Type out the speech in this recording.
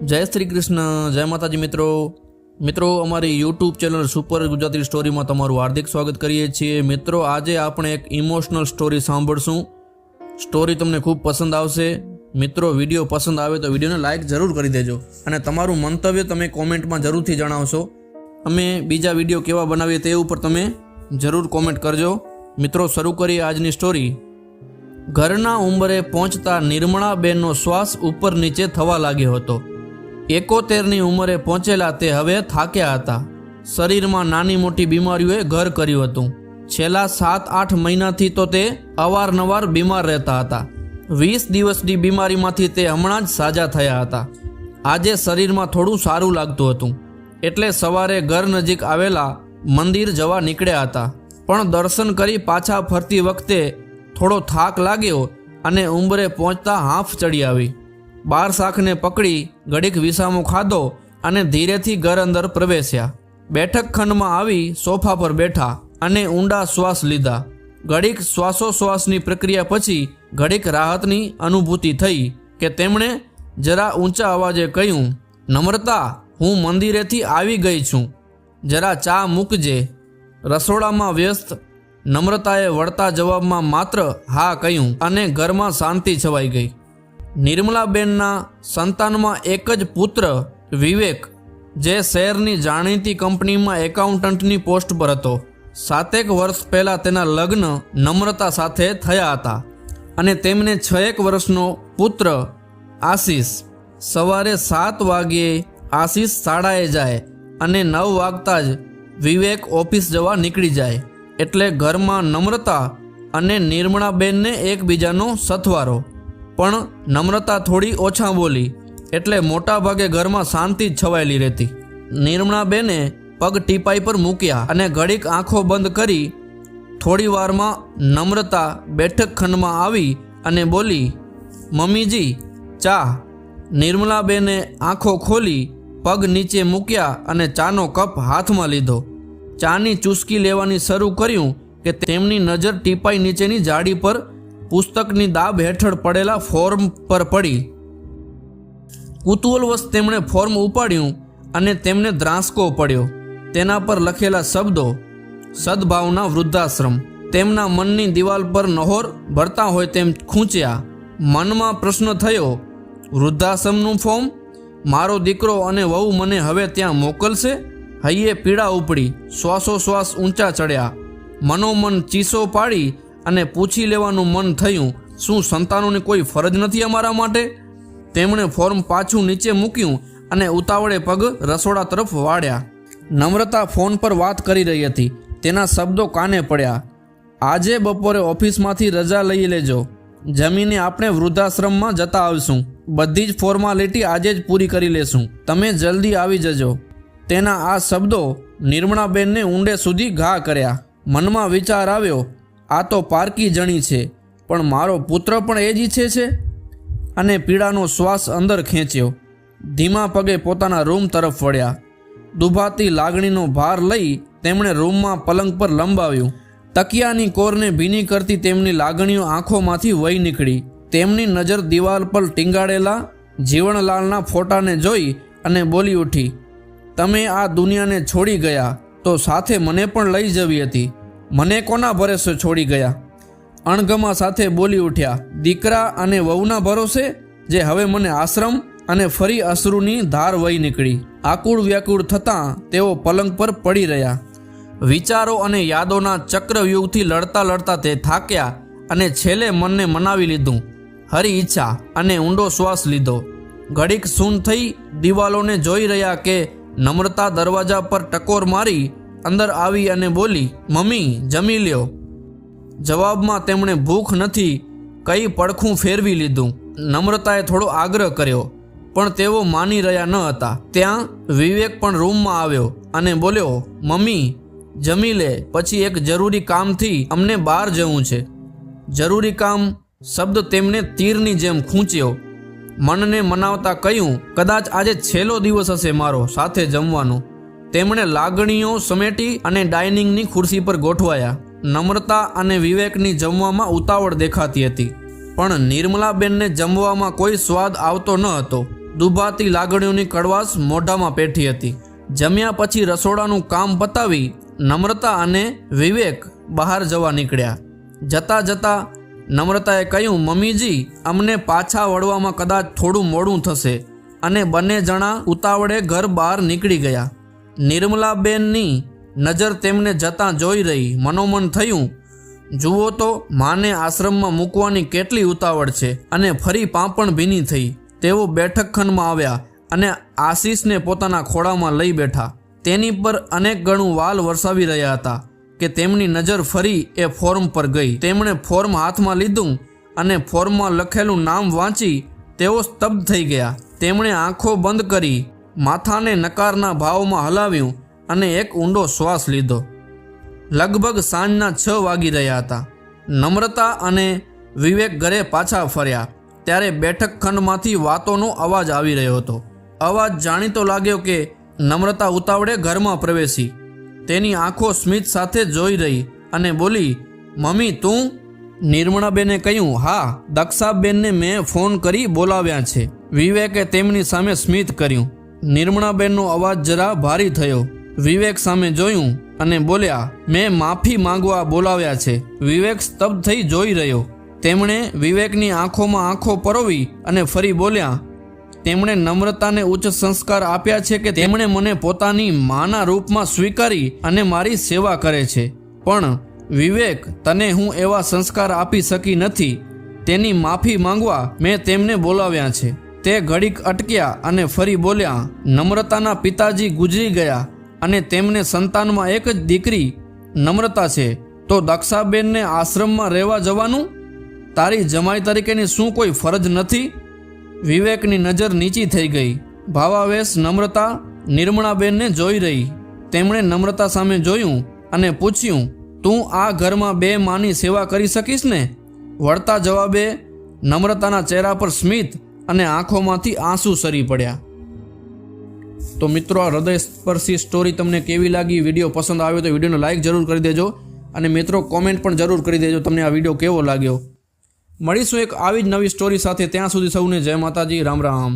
जय श्री कृष्ण, जय माताजी। मित्रों अमारी YouTube channel super Gujarati story में तमारू हार्दिक स्वागत करीए छीए। मित्रों आज आपणे एक इमोशनल स्टोरी सांभळशुं। स्टोरी तमने खूब पसंद आवशे। मित्रों विडियो पसंद आवे तो विडियो ने लाइक जरूर करी देजो अने तमारू मंतव्य तमे कॉमेंट में जरूरथी जणावशो। अमे बीजा विडियो केवा बनावीए ते उपर तमे जरूर कॉमेंट करजो। मित्रों शुरू करीए आजनी स्टोरी। घरना उंबरे पहोंचता निर्मळाबेननो श्वास ऊपर नीचे थवा लाग्यो हतो। 71ની ઉંમરે પહોંચેલા તે હવે થાક્યા હતા। શરીરમાં નાની મોટી બીમારીઓએ ઘર કર્યું હતું। છેલ્લા 7-8 મહિનાથી તો તે અવારનવાર બીમાર રહેતા હતા। 20 દિવસની બીમારીમાંથી તે હમણાં જ સાજા થયા હતા। આજે શરીરમાં થોડું સારું લાગતું હતું એટલે સવારે ઘર નજીક આવેલા મંદિર જવા નીકળ્યા હતા। પણ દર્શન કરી પાછા ફરતી વખતે થોડો થાક लाग्यो અને ઉંબરે પહોંચતા હાંફ ચડી આવી। बार शाख ने पकड़ी घड़ीक विसामो खाधो अने धीरेथी घर अंदर प्रवेश्या। बैठक खंड में आवी सोफा पर बैठा अने ऊंडा श्वास लीधा। घड़ीक श्वासोश्वासनी प्रक्रिया पछी घड़ीक राहतनी अनुभूति थई के तेमणे जरा ऊंचा अवाजे कह्युं, नम्रता हूँ मंदिरेथी आवी गई छूं, जरा चा मूकजे। रसोडामां व्यस्त नम्रताए वळता जवाबमां मात्र हा कह्युं अने घरमां शांति छवाई गई। निर्मलाबेनना संतानमां एक ज पुत्र विवेक जे शहेरनी जाणीती कंपनीमां एकाउंटंटनी पोस्ट पर हतो। 7 वर्ष पहला तेना लग्न नम्रता साथे थया हता अने तेमने 6 वर्षनो पुत्र आशीष। सवारे 7 वाग्ये आशीष शाळाए जाए अने 9 वागता ज विवेक ऑफिस जवा निकળી जाए एटले घरमां नम्रता अने निर्मलाबेनने एकबीजानो सथवारो। पण नम्रता थोड़ी ओछा बोली एटले मोटा भागे घर में शांति छवायेली रहती। निर्मलाबेने पग टीपाई पर मूक्या अने घड़ीक आँखों बंद करी थोड़ी वार में नम्रता बैठक खंड में आवी अने बोली, मम्मी जी चा। निर्मलाबेने आँखों खोली पग नीचे मूक्या अने चानो कप हाथ में लीधो। चानी चूसकी लेवानी शरू कर्युं के तेमनी नजर टीपाई नीचेनी जाड़ी पर पुस्तकनी दाब हेठळ पड़ेला फॉर्म पर पड़ी। कुतूहलवश तेमणे फॉर्म उपाड्युं अने तेमने द्रांसको पड्यो। तेना पर लखेला शब्दो सद्भावना वृद्धाश्रम तेमना मननी दीवाल पर नहोर भरता होय तेम खूंच्या। मनमा प्रश्न थयो, वृद्धाश्रमनुं फॉर्म? मारो दीकरो अने वहू मने हवे त्यां मोकलशे? हईए पीड़ा उपड़ी, श्वासोश्वास ऊंचा चढ़्या। मनोमन चीसो पाड़ी अने पूछी लेवानुं मन थयुं, शुं संतानोनी कोई फरज नथी अमारा माटे? तेमणे फॉर्म पाछुं नीचे मूक्युं अने उतावळे पग रसोड़ा तरफ वाळ्या। नम्रता फोन पर बात करी रही हती। तेना शब्दों काने पड्या, आजे बपोरे ऑफिसमांथी रजा लई लेजो, जमीने आपणे वृद्धाश्रममां जता आवशुं। बधी ज फॉर्मालिटी आजे ज पूरी करी लेशुं, तमे जल्दी आवी जजो। तेना आ शब्दों निर्मलाबेनने ऊंडे सुधी घा कर्या। मनमा विचार आव्यो, आ तो पारकी जणी छे, पण मारो पुत्र पण ए ज ईच्छे छे। अने पीड़ानो श्वास अंदर खेंच्यो। धीमा पगे पोताना रूम तरफ वळ्या। दुभाती लागणीनो भार लई तेमणे रूममां पलंग पर लंबाव्युं। तकियानी कोरने भीनी करती तेमनी लागणीओ आंखोमांथी वही निकળી। तेमनी नजर दीवाल पर टींगाड़ेला जीवनलालना फोटाने जोई अने बोली उठी, तमे आ दुनियाने छोड़ी गया तो साथे मने पण लई जवी हती। मने कोना भरोसे छोड़ी गया? अणगमा साथे बोली उठ्या, दीकरा अने वहूना भरोसे जे हवे मने आश्रम अने फरी अश्रुनी धार वही निकળી। आकुळ व्याकुळ थतां तेओ पलंग पर पड़ी रह्या। विचारो अने यादोना चक्रव्यूहथी लड़ता लड़ता ते थाक्या अने छेले मनने मनावी लीधुं। हरी ईच्छा अने ऊंडो श्वास लीधो। घड़ीक सून थई दीवालोने जोई रह्या के नम्रता दरवाजा पर टकोर मारी अंदर आवी अने बोली, मम्मी जमी ल्यो। जवाबमां तेमणे भूख नथी कई पड़खुं फेरवी लीधुं। नम्रताए थोड़ो आग्रह कर्यो पण तेओ मानी रह्या न हता। त्यां विवेक पण रूममां आव्यो अने बोल्यो, मम्मी जमी ले, पछी एक जरूरी कामथी अमने बहार जवुं छे। जरूरी काम शब्द तेमणे तीरनी जेम खूंच्यो। मनने मनावता कह्युं, कदाच आजे छेल्लो दिवस हशे मारो साथे जमवानो। तेमणे लागणीओ समेटी अने डाइनिंगनी खुरशी पर गोठवाया। नम्रता अने विवेकनी जमवामां उतावळ देखाती हती, पण निर्मलाबेनने जमवामां कोई स्वाद आवतो न हतो। દુભાતી લાગણીઓની કડવાશ મોઢામાં પેઠી હતી. જમ્યા પછી રસોડાનું કામ પતાવી નમ્રતા અને વિવેક બહાર જવા નીકળ્યા. જતાં જતાં નમ્રતાએ કહ્યું, મમ્મીજી, અમને પાછા વળવામાં કદાચ થોડું મોડું થશે. અને બંને જણા ઉતાવળે ઘર બહાર નીકળી ગયા. નિર્મલાબેનની નજર તેમને જતાં જોઈ રહી. મનોમન થયું, જુઓ તો માને આશ્રમમાં મૂકવાની કેટલી ઉતાવળ છે. અને ફરી પાંપણ ભીની થઈ. તેઓ બેઠક ખંડમાં આવ્યા અને આશીષને પોતાના ખોળામાં લઈ બેઠા. તેની પર અનેક ગણું વાલ વરસાવી રહ્યા હતા કે તેમની નજર ફરી એ ફોર્મ પર ગઈ. તેમણે ફોર્મ હાથમાં લીધું અને ફોર્મમાં લખેલું નામ વાંચી તેઓ સ્તબ્ધ થઈ ગયા. તેમણે આંખો બંધ કરી માથાને નકારના ભાવમાં હલાવ્યું અને એક ઊંડો શ્વાસ લીધો. લગભગ સાંજના 6 વાગી રહ્યા હતા. નમ્રતા અને વિવેક ઘરે પાછા ફર્યા ત્યારે બેઠક ખંડમાંથી વાતોનો અવાજ આવી રહ્યો હતો. અવાજ જાણીતો લાગ્યો કે નમ્રતા ઉતાવળે ઘરમાં પ્રવેશી. તેની આંખો સ્મિત સાથે જોઈ રહી અને બોલી, મમ્મી તું? નિર્મળાબેને કહ્યું, હા, દક્ષાબેનને મેં ફોન કરી બોલાવ્યા છે. વિવેકે તેમની સામે સ્મિત કર્યું. નિર્મળાબેનનો અવાજ જરા ભારી થયો. વિવેક સામે જોયું અને બોલ્યા, મેં માફી માંગવા બોલાવ્યા છે. વિવેક સ્તબ્ધ થઈ જોઈ રહ્યો. તેમણે વિવેકની આંખોમાં આંખો પરોવી અને ફરી બોલ્યા, તેમણે નમ્રતાને ઉચ્ચ સંસ્કાર આપ્યા છે કે તેમણે મને પોતાની માના રૂપમાં સ્વીકારી અને મારી સેવા કરે છે. પણ વિવેક, તને હું એવા સંસ્કાર આપી શકી નથી. તેની માફી માંગવા મેં તેમને બોલાવ્યા છે. તે ઘડીક અટક્યા અને ફરી બોલ્યા, નમ્રતાના પિતાજી ગુજરી ગયા અને તેમને સંતાનમાં એક જ દીકરી નમ્રતા છે. તો દક્ષાબેનને આશ્રમમાં રહેવા જવાનું? તારી જમાઈ તરીકેની શું કોઈ ફરજ નથી? વિવેકની નજર નીચી થઈ ગઈ. ભાવાવેશ નમ્રતા નિર્મળાબેનને જોઈ રહી. તેમણે નમ્રતા સામે જોયું અને પૂછ્યું, તું આ ઘરમાં 2 માની સેવા કરી શકીશ ને? વળતા જવાબે નમ્રતાના ચહેરા પર સ્મિત અને આંખોમાંથી આંસુ સરી પડ્યા. તો મિત્રો, આ હૃદયસ્પર્શી સ્ટોરી તમને કેવી લાગી? વિડીયો પસંદ આવ્યો તો વિડીયોને લાઇક જરૂર કરી દેજો અને મિત્રો કોમેન્ટ પણ જરૂર કરી દેજો તમને આ વિડીયો કેવો લાગ્યો. મળીશું એક આવી જ નવી સ્ટોરી સાથે. ત્યાં સુધી સૌને જય માતાજી, રામ રામ.